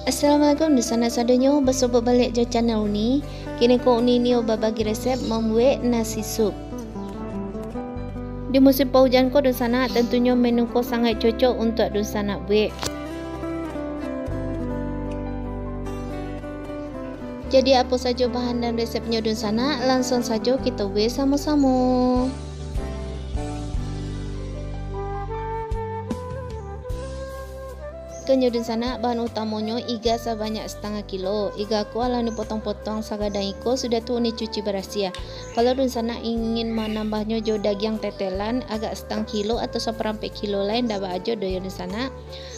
Assalamualaikum dusana sadonyo bersobat balik je channel ni. Kini ko uni nio berbagi resep membuat nasi sup. Di musim penghujan ko dusana tentunya menu ko sangat cocok untuk dusana buat. Jadi apa saja bahan dan resepnya dusana, langsung saja kita buat sama-sama. Kenyudin sana bahan utamanya iga sebanyak setengah kilo. Iga ku ala ni potong-potong sagadang iko sudah tu ni cuci berasia. Kalau dun sana ingin menambahnya jo daging tetelan agak setengah kilo atau seperempat kilo lain dah aja doyo dun sana.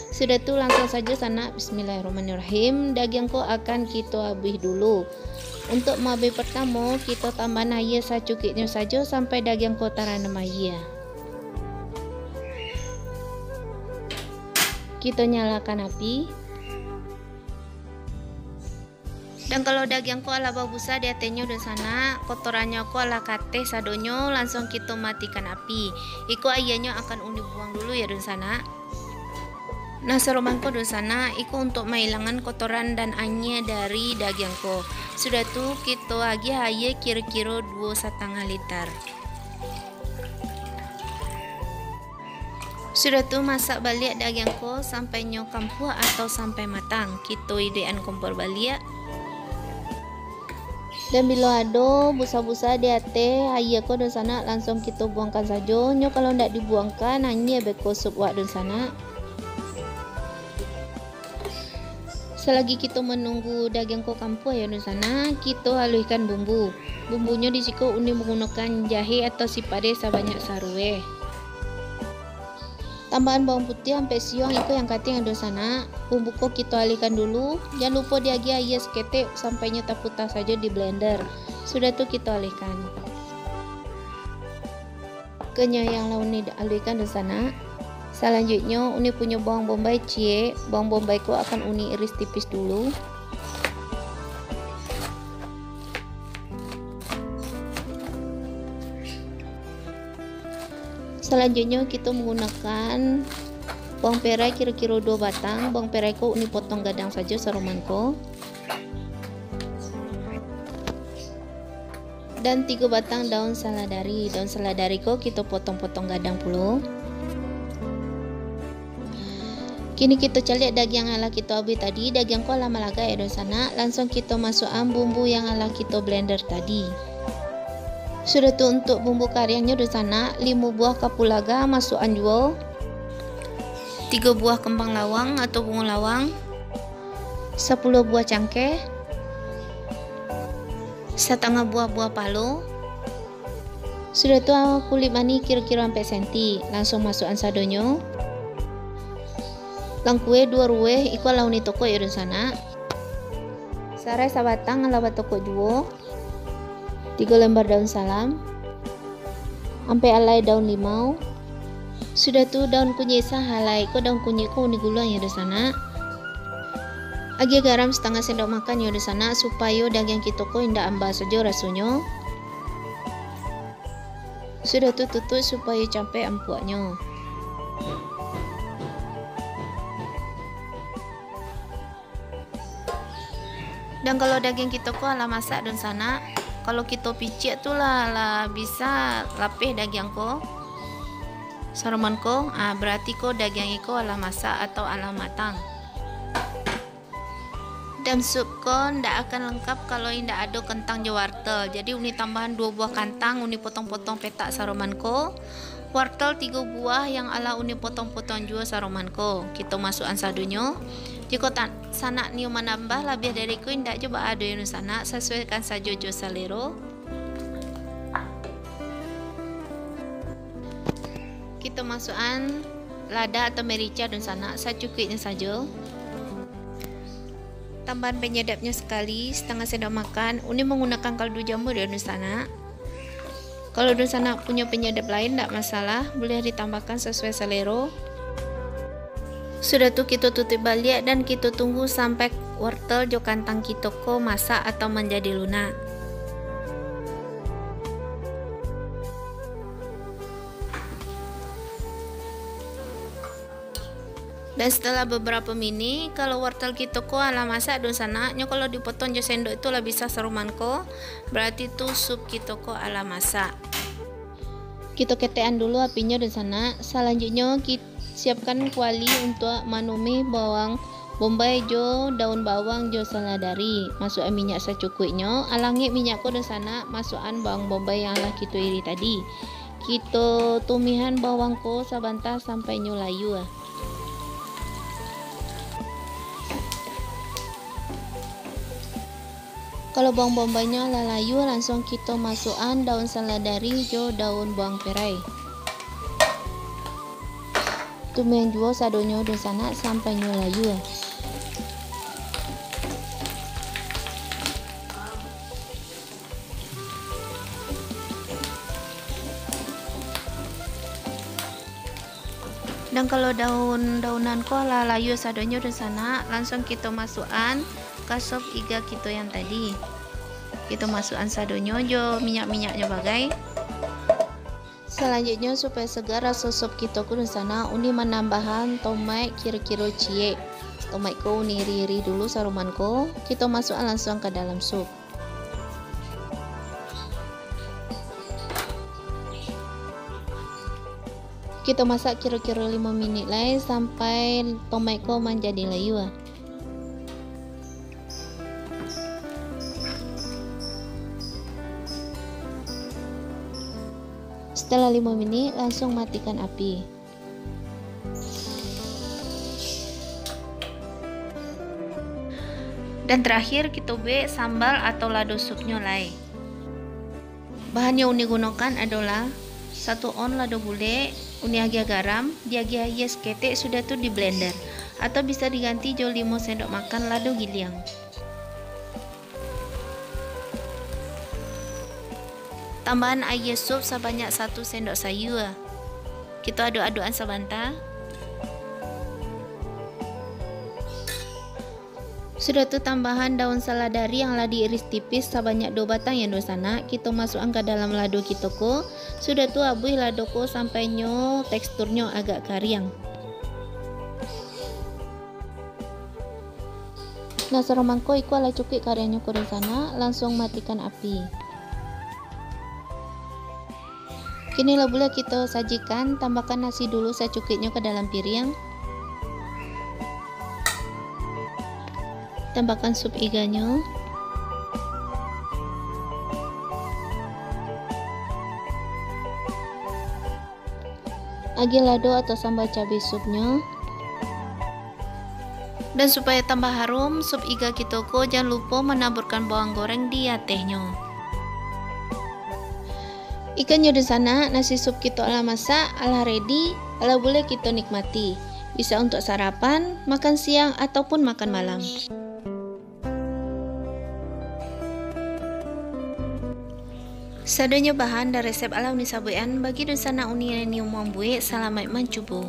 Sudah tu langsung saja sana bismillahirrahmanirrahim. Daging ku akan kita habis dulu. Untuk mabe pertama kita tambah air secukupnya saja sampai daging ku taranam air. Kita nyalakan api. Dan kalau daging ko ala babusa di atenyo dan sana, kotorannya ko ala kate sadonyo, langsung kita matikan api. Iko ayahnya akan uni buang dulu ya dan sana. Nah seroman ko dan sana, iko untuk menghilangkan kotoran dan anya dari daging ko. Sudah tu kita lagi air kira-kira 2,5 liter. Sudah tu masak balik daging ko sampai nyo kampur atau sampai matang. Kita idean kompor balik. Dan bila ada busa-busa di ate air ko dan sana langsung kita buangkan saja. Nyo kalau ndak dibuangkan hanya beko sup wak dan sana. Selagi kita menunggu daging ko kampur ya dan sana, kita haluskan bumbu. Bumbunya di siko uni menggunakan jahe atau sipade sebanyak sarue. Tambahan bawang putih sampai siang itu yang kating ada sana. Bumbu ko kita alihkan dulu. Jangan lupa diagi air seketik sampainya terputar saja di blender. Sudah tuh kita alihkan. Kenyal yang lain ini alihkan di sana. Selanjutnya uni punya bawang bombay cie. Bawang bombay ko akan uni iris tipis dulu. Selanjutnya kita menggunakan bawang perai kira-kira 2 batang. Bawang perai ko uni potong gadang saja seroman ko. Dan 3 batang daun seladari. Daun seladari ko kita potong-potong gadang puluh. Kini kita calik daging yang ala kita habis tadi. Daging ko ala malaga ya di sana. Langsung kita masukkan bumbu yang ala kita blender tadi. Sudah tu untuk bumbu kariangnya di sana 5 buah kapulaga masukkan juga, 3 buah kembang lawang atau bunga lawang, 10 buah cangkeh, setengah buah palo. Sudah tu kulit mani kira-kira 4 cm. Langsung masukkan sadonyo. Langkue 2 rueh iku launi toko ya di sana. Sarai sabatang ala toko juga. 3 lembar daun salam, sampai alai daun limau. Sudah tu daun kunyit halai ko daun kunyit ko uni gula ya di sana. Agi garam setengah sendok makan ya di sana supaya daging kita ko indah ambal saja rasanya. Sudah tu tutup supaya sampai empuknya. Dan kalau daging kita ko ala masak dan sana, kalau kita picik tu lah bisa lapih daging ko saroman ko, berarti ko daging ko ala masak atau ala matang. Dan sup ko ndak akan lengkap kalau ndak ada kentang je wortel. Jadi uni tambahan 2 buah kentang uni potong-potong petak saroman ko. Wortel 3 buah yang ala uni potong-potong juga saroman ko. Kita masukkan sadonyo. Jika tak sanak niu menambah lebih dari ku ndak coba ada yang sana, sesuaikan saja jo selero. Kita masukkan lada atau merica dan sana secukupnya saja. Tambahan penyedapnya sekali setengah sendok makan. Uni menggunakan kaldu jamur dan sana. Kalau dan sana punya penyedap lain ndak masalah, boleh ditambahkan sesuai selero. Sudah tuh kita tutup balik dan kita tunggu sampai wortel jo kantang kita ko masak atau menjadi lunak. Dan setelah beberapa menit, kalau wortel kita ko ala masak don sana, nyo kalau dipotong jo sendok itu lah bisa seruman ko, berarti tuh sup kita ko ala masak. Kita ketekan dulu apinya don sana. Selanjutnya kita siapkan kuali untuk manumi bawang bombay jo daun bawang jo seladari. Masukkan minyak secukupnya. Alangi minyak ko don sana, masukkan bawang bombay yang lah kita iri tadi. Kita tumihan bawang ko sebentar sampai nyo layu. Kalau bawang bombaynya layu, langsung kita masukkan daun seladari jo daun bawang perai. Tumihan juga sadonyo di sana sampai nyo layu. Dan kalau daun-daunan ko layu sadonyo di sana, langsung kita masukkan ke sop iga kita yang tadi. Kita masukkan sadonyo jo minyak-minyaknya bagai. Selanjutnya supaya segar rasa sop kita ku di sana, uni menambahkan tomat kira-kira cie. Tomat ko uni iri-iri dulu saruman ko. Kita masukkan langsung ke dalam sup. Kita masak kira-kira 5 menit lagi sampai tomat ko menjadi layu. Setelah 5 menit langsung matikan api. Dan terakhir kita be sambal atau lado supnya lai. Bahan yang uni gunakan adalah 1 on lado gulai, uni agak garam, diagih yes ketek sudah tuh di blender, atau bisa diganti jo 5 sendok makan lado giliang. Tambahan air sup sebanyak 1 sendok sayur. Kita aduk-adukan sebentar. Sudah tuh tambahan daun seladari yang lah diiris tipis sebanyak 2 batang yang di sana. Kita masukkan ke dalam lado kita ko. Sudah tuh abuih lado ko sampai nyo teksturnya agak kariang. Nah seruman ko iku ala cukup karyanya ko di sana. Langsung matikan api. Kini lah boleh kita sajikan, tambahkan nasi dulu secukupnya ke dalam piring. Tambahkan sup iganya. Agi lado atau sambal cabai supnya. Dan supaya tambah harum, sup iga kita ko jangan lupa menaburkan bawang goreng di atasnya. Ikannya di sana, nasi sup kita ala masak, ala ready, ala boleh kita nikmati. Bisa untuk sarapan, makan siang, ataupun makan malam. Sadonyo bahan dan resep ala uni sabuan bagi di sana uni yang membuat selamat mencoba.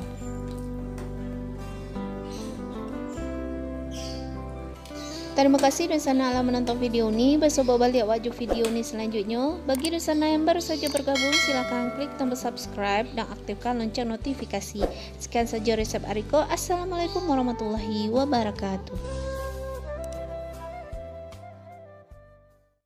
Terima kasih di sana ala menonton video ini. Bersobat balik wajib video ini selanjutnya. Bagi di sana yang baru saja bergabung, silahkan klik tombol subscribe dan aktifkan lonceng notifikasi. Sekian saja resep Ariko. Assalamualaikum warahmatullahi wabarakatuh.